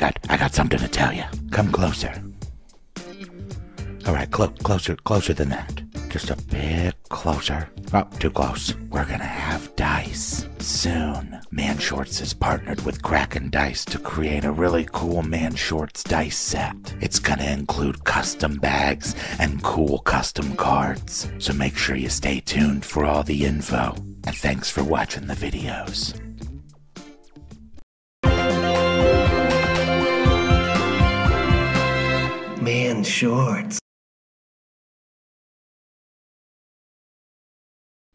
I got something to tell you. Come closer. All right, closer than that. Just a bit closer. Oh, too close. We're gonna have dice soon. Mann Shorts has partnered with Kraken Dice to create a really cool Mann Shorts Dice set. It's gonna include custom bags and cool custom cards. So make sure you stay tuned for all the info. And thanks for watching the videos. Mann Shorts.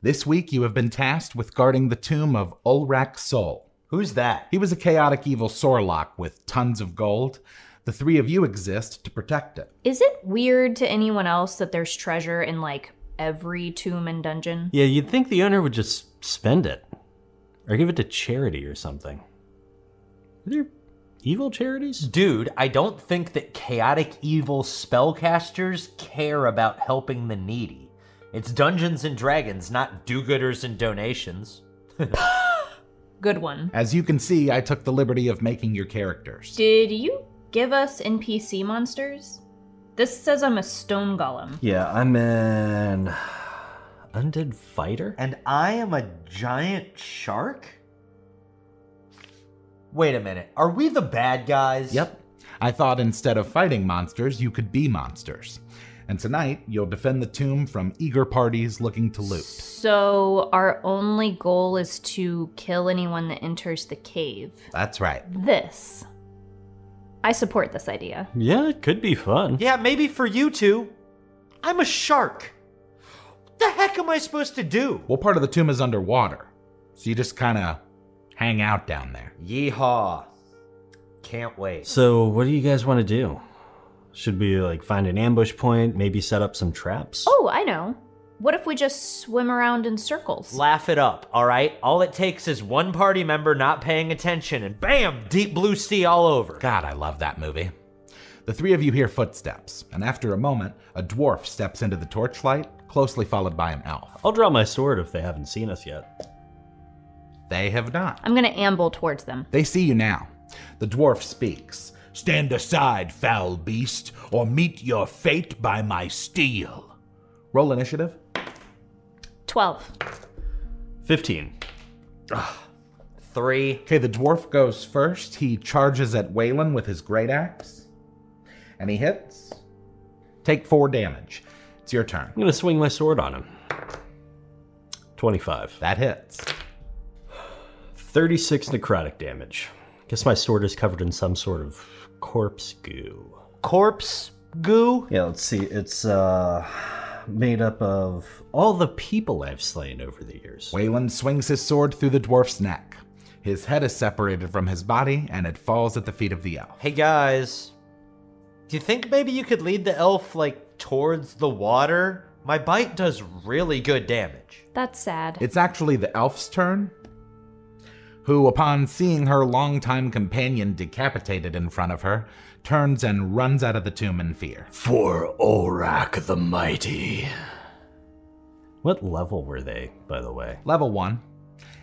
This week you have been tasked with guarding the tomb of Ulrak Sol. Who's that? He was a chaotic evil Sorlock with tons of gold. The three of you exist to protect it. Is it weird to anyone else that there's treasure in, like, every tomb and dungeon? Yeah, you'd think the owner would just spend it. Or give it to charity or something. Are there evil charities? Dude, I don't think that chaotic evil spellcasters care about helping the needy. It's Dungeons and Dragons, not do-gooders and donations. Good one. As you can see, I took the liberty of making your characters. Did you give us NPC monsters? This says I'm a stone golem. Yeah, I'm an undead fighter. And I am a giant shark? Wait a minute, are we the bad guys? Yep. I thought instead of fighting monsters, you could be monsters. And tonight, you'll defend the tomb from eager parties looking to loot. So our only goal is to kill anyone that enters the cave. That's right. I support this idea. Yeah, it could be fun. Yeah, maybe for you two. I'm a shark. What the heck am I supposed to do? Well, part of the tomb is underwater, so you just kind of hang out down there. Yeehaw. Can't wait. So, what do you guys want to do? Should we, like, find an ambush point, maybe set up some traps? Oh, I know. What if we just swim around in circles? Laugh it up, all right? All it takes is one party member not paying attention and bam, deep blue sea all over. God, I love that movie. The three of you hear footsteps, and after a moment, a dwarf steps into the torchlight, closely followed by an elf. I'll draw my sword if they haven't seen us yet. They have not. I'm gonna amble towards them. They see you now. The dwarf speaks. Stand aside, foul beast, or meet your fate by my steel. Roll initiative. 12. 15. 3. Okay, the dwarf goes first. He charges at Waylon with his great axe. And he hits. Take 4 damage. It's your turn. I'm gonna swing my sword on him. 25. That hits. 36 necrotic damage. Guess my sword is covered in some sort of corpse goo. Corpse goo? Yeah, let's see. It's made up of all the people I've slain over the years. Waylon swings his sword through the dwarf's neck. His head is separated from his body, and it falls at the feet of the elf. Hey guys, do you think maybe you could lead the elf, like, towards the water? My bite does really good damage. That's sad. It's actually the elf's turn, who, upon seeing her longtime companion decapitated in front of her, turns and runs out of the tomb in fear. For Ulrak the Mighty. What level were they, by the way? Level 1.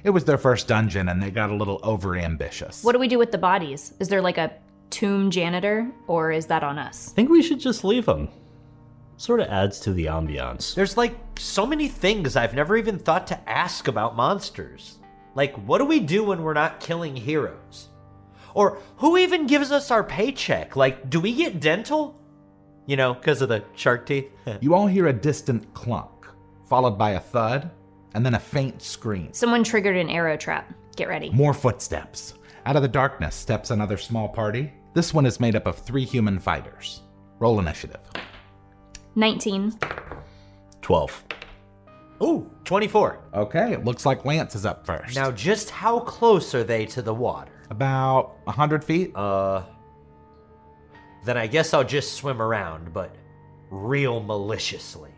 It was their first dungeon, and they got a little overambitious. What do we do with the bodies? Is there like a tomb janitor, or is that on us? I think we should just leave them. Sort of adds to the ambiance. There's, like, so many things I've never even thought to ask about monsters. Like, what do we do when we're not killing heroes? Or who even gives us our paycheck? Like, do we get dental? You know, because of the shark teeth? You all hear a distant clunk, followed by a thud, and then a faint scream. Someone triggered an arrow trap. Get ready. More footsteps. Out of the darkness steps another small party. This one is made up of 3 human fighters. Roll initiative. 19. 12. Ooh, 24. Okay, it looks like Lance is up first. Now, just how close are they to the water? About 100 feet. Then I guess I'll just swim around, but real maliciously.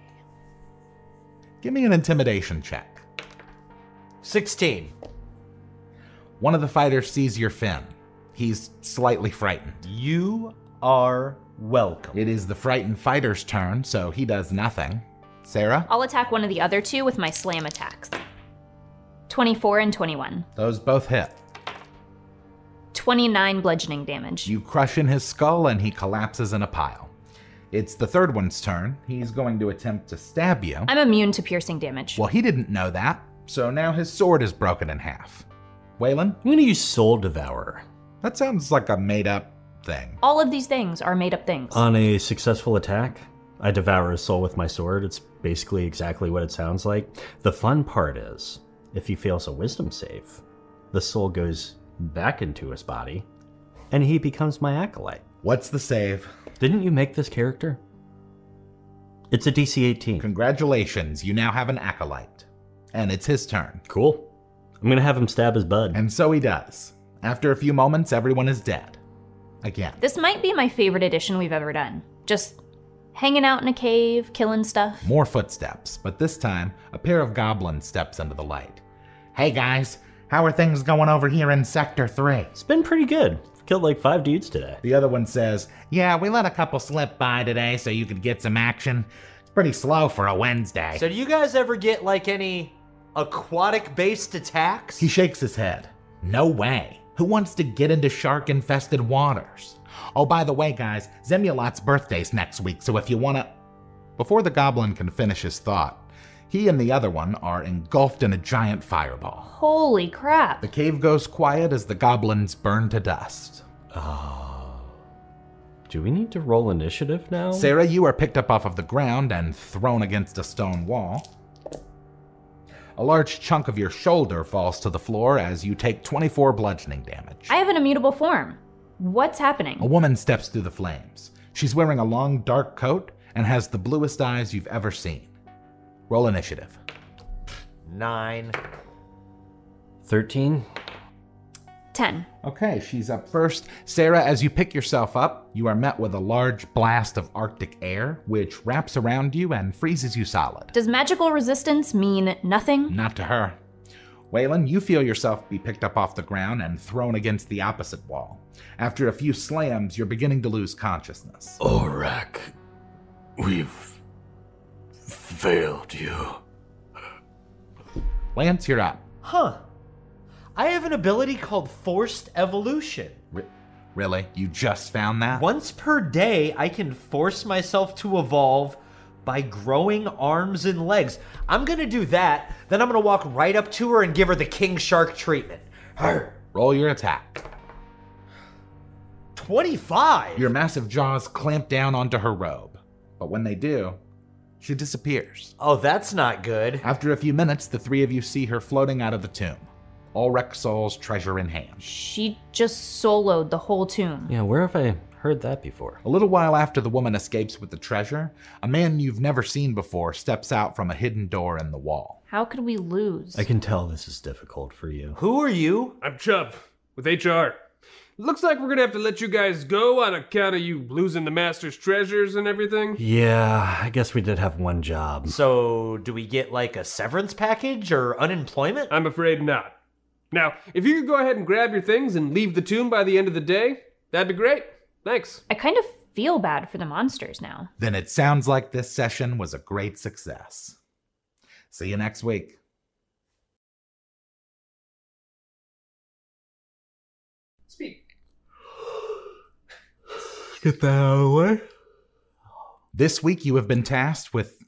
Give me an intimidation check. 16. One of the fighters sees your fin. He's slightly frightened. You are welcome. It is the frightened fighter's turn, so he does nothing. Sarah? I'll attack one of the other 2 with my slam attacks. 24 and 21. Those both hit. 29 bludgeoning damage. You crush in his skull and he collapses in a pile. It's the third one's turn. He's going to attempt to stab you. I'm immune to piercing damage. Well, he didn't know that, so now his sword is broken in half. Waylon? I'm gonna use Soul Devourer. That sounds like a made-up thing. All of these things are made up things. On a successful attack, I devour a soul with my sword. It's basically exactly what it sounds like. The fun part is, if he fails a wisdom save, the soul goes back into his body, and he becomes my acolyte. What's the save? Didn't you make this character? It's a DC 18. Congratulations, you now have an acolyte. And it's his turn. Cool. I'm gonna have him stab his bud. And so he does. After a few moments, everyone is dead. Again. This might be my favorite addition we've ever done. Just hanging out in a cave, killing stuff. More footsteps, but this time, a pair of goblins steps into the light. Hey guys, how are things going over here in Sector 3? It's been pretty good. Killed like 5 dudes today. The other one says, yeah, we let a couple slip by today so you could get some action. It's pretty slow for a Wednesday. So do you guys ever get like any aquatic-based attacks? He shakes his head. No way. Who wants to get into shark-infested waters? Oh, by the way, guys, Zemulot's birthday's next week, so if you wanna... Before the goblin can finish his thought, he and the other one are engulfed in a giant fireball. Holy crap. The cave goes quiet as the goblins burn to dust. Do we need to roll initiative now? Sarah, you are picked up off of the ground and thrown against a stone wall. A large chunk of your shoulder falls to the floor as you take 24 bludgeoning damage. I have an immutable form. What's happening? A woman steps through the flames. She's wearing a long, dark coat and has the bluest eyes you've ever seen. Roll initiative. 9. 13. 10. Okay, she's up first. Sarah, as you pick yourself up, you are met with a large blast of Arctic air, which wraps around you and freezes you solid. Does magical resistance mean nothing? Not to her. Waylon, you feel yourself be picked up off the ground and thrown against the opposite wall. After a few slams, you're beginning to lose consciousness. Orak, we've failed you. Lance, you're up. Huh. I have an ability called Forced Evolution. Really? You just found that? Once per day, I can force myself to evolve by growing arms and legs. I'm gonna do that, then I'm gonna walk right up to her and give her the king shark treatment. Arr. Roll your attack. 25! Your massive jaws clamp down onto her robe. But when they do, she disappears. Oh, that's not good. After a few minutes, the three of you see her floating out of the tomb. Ulrich Soul's treasure in hand. She just soloed the whole tomb. Yeah, where have I heard that before? A little while after the woman escapes with the treasure, a man you've never seen before steps out from a hidden door in the wall. How could we lose? I can tell this is difficult for you. Who are you? I'm Chubb, with HR. Looks like we're gonna have to let you guys go on account of you losing the master's treasures and everything. Yeah, I guess we did have one job. So, do we get like a severance package or unemployment? I'm afraid not. Now, if you could go ahead and grab your things and leave the tomb by the end of the day, that'd be great. Thanks. I kind of feel bad for the monsters now. Then it sounds like this session was a great success. See you next week. Speak. Get the hell away. This week you have been tasked with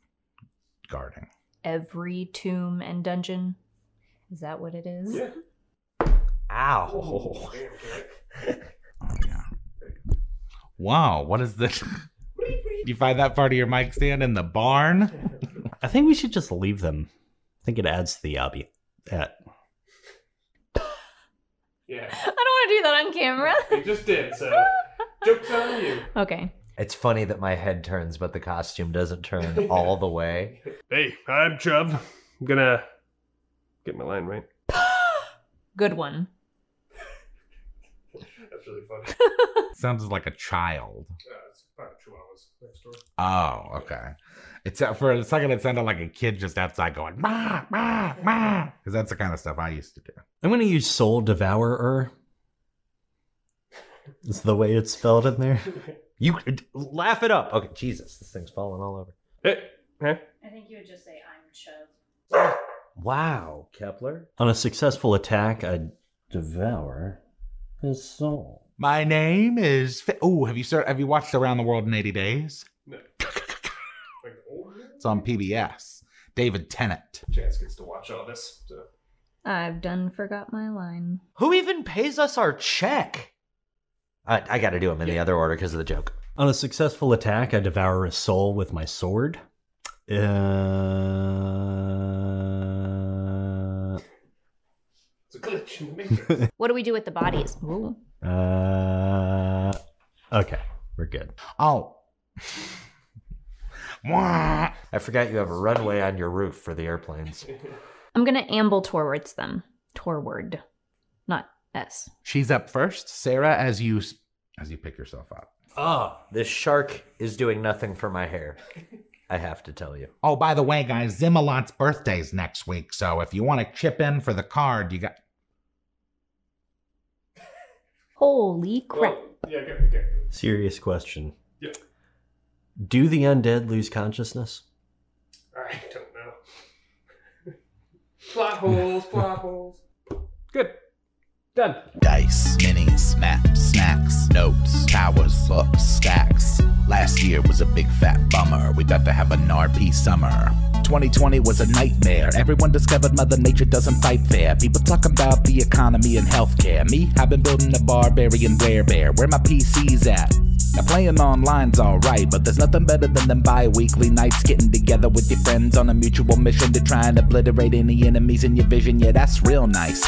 guarding. Every tomb and dungeon? Is that what it is? Yeah. Ow. Oh, yeah. Wow, what is this? Did you find that part of your mic stand in the barn? I think we should just leave them. I think it adds to the obby. Yeah. I don't want to do that on camera. You just did, so joke's on you. Okay. It's funny that my head turns, but the costume doesn't turn all the way. Hey, I'm Chubb. I'm gonna get my line right. Good one. That's really funny. Sounds like a child. It's about chihuahuas next door. Oh, okay. It's for a second it sounded like a kid just outside going ma ma ma, because that's the kind of stuff I used to do. I'm going to use Soul Devourer. Is the way it's spelled in there? You laugh it up. Okay, Jesus, this thing's falling all over. Hey, huh? I think you would just say I'm Chubb. Wow, Kepler. On a successful attack, I devour his soul. My name is. Have you watched Around the World in 80 Days? No. It's on PBS. David Tennant. Chance gets to watch all this. So. I've done forgot my line. Who even pays us our check? I gotta do them in the other order because of the joke. On a successful attack, I devour a soul with my sword. It's a glitch in the matrix. What do we do with the bodies? Ooh. Okay, we're good. Oh. I forgot you have a runway on your roof for the airplanes. I'm gonna amble towards them. Torward. Not S. She's up first. Sarah, as you pick yourself up. Oh, this shark is doing nothing for my hair. I have to tell you. Oh, by the way, guys, Zimalot's birthday's next week, so if you want to chip in for the card, you got... Holy crap. Well, yeah, okay. Serious question. Yeah. Do the undead lose consciousness? I don't know. Plot holes. Good. Done. Dice, minis, maps, snacks, notes, towers, books, stacks. Last year was a big fat bummer. We got to have an RP summer. 2020 was a nightmare. Everyone discovered Mother Nature doesn't fight fair. People talk about the economy and healthcare. Me, I've been building a barbarian werebear. Where my PC's at? Now playing online's alright, but there's nothing better than them bi-weekly nights getting together with your friends on a mutual mission to try and obliterate any enemies in your vision. Yeah, that's real nice.